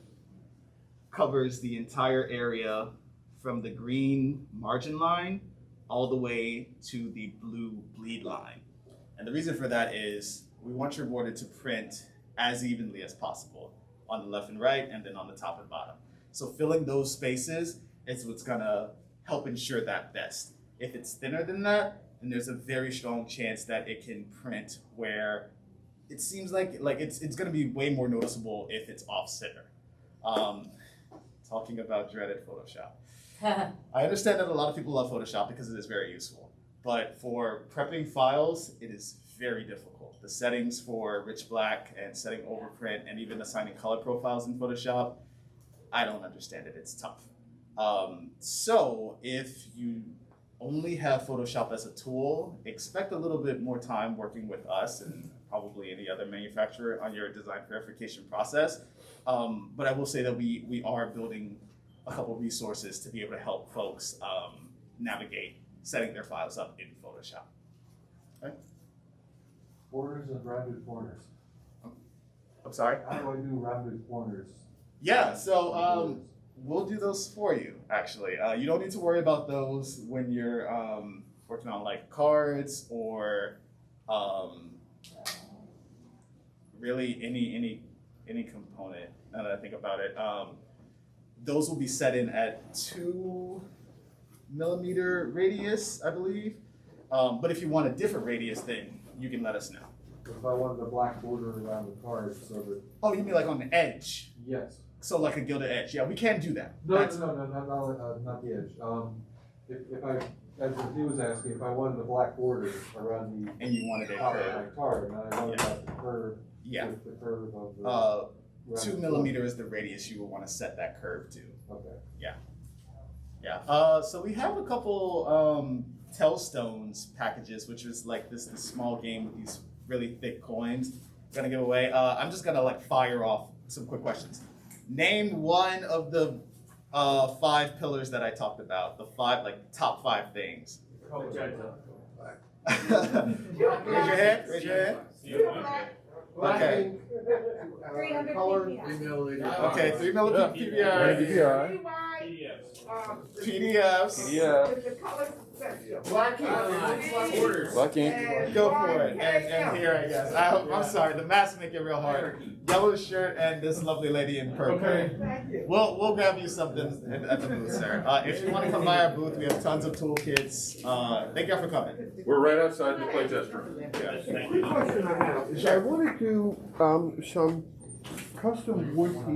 covers the entire area from the green margin line all the way to the blue bleed line. And the reason for that is we want your border to print as evenly as possible on the left and right, and then on the top and bottom. So filling those spaces is what's gonna help ensure that best. If it's thinner than that, then there's a very strong chance that it can print where it seems like it's gonna be way more noticeable if it's off center. Talking about dreaded Photoshop. I understand that a lot of people love Photoshop because it is very useful, but for prepping files, it is very difficult. The settings for rich black and setting overprint and even assigning color profiles in Photoshop, I don't understand it, it's tough. So if you only have Photoshop as a tool, expect a little bit more time working with us and probably any other manufacturer on your design verification process. But I will say that we are building a couple resources to be able to help folks navigate setting their files up in Photoshop. Okay. Borders and rounded corners. I'm sorry? How do I do rounded corners? Yeah, so we'll do those for you, actually. You don't need to worry about those when you're working on like cards or really any component, now that I think about it. Those will be set in at 2 millimeter radius, I believe. But if you want a different radius, then you can let us know. If I wanted a black border around the card so that... Oh, you mean like on the edge? Yes. So like a gilded edge. Yeah, we can do that. No, not the edge. If I, as he was asking, if I wanted a black border around the... And you wanted a top curve. of my card, and I wanted that to curve Yeah. with the curve of the... 2 millimeter is the radius you would want to set that curve to. Okay. Yeah. Yeah. So we have a couple Tellstones packages, which is like this small game with these really thick coins. I'm gonna give away. I'm just gonna like fire off some quick questions. Name one of the 5 pillars that I talked about. The 5 top 5 things. Raise your hand. Raise your hand. Okay. 300 PPI. Okay, 3 millimeter PPI. PDFs. Black ink. Black ink. Go for it. And here, I guess. I'm sorry, the masks make it real hard. Yellow shirt and this lovely lady in purple. Okay. We'll grab you something at the booth, sir. If you want to come by our booth, we have tons of toolkits. Thank you for coming. We're right outside the playtest room. The question I have is I want to do some custom wood pieces.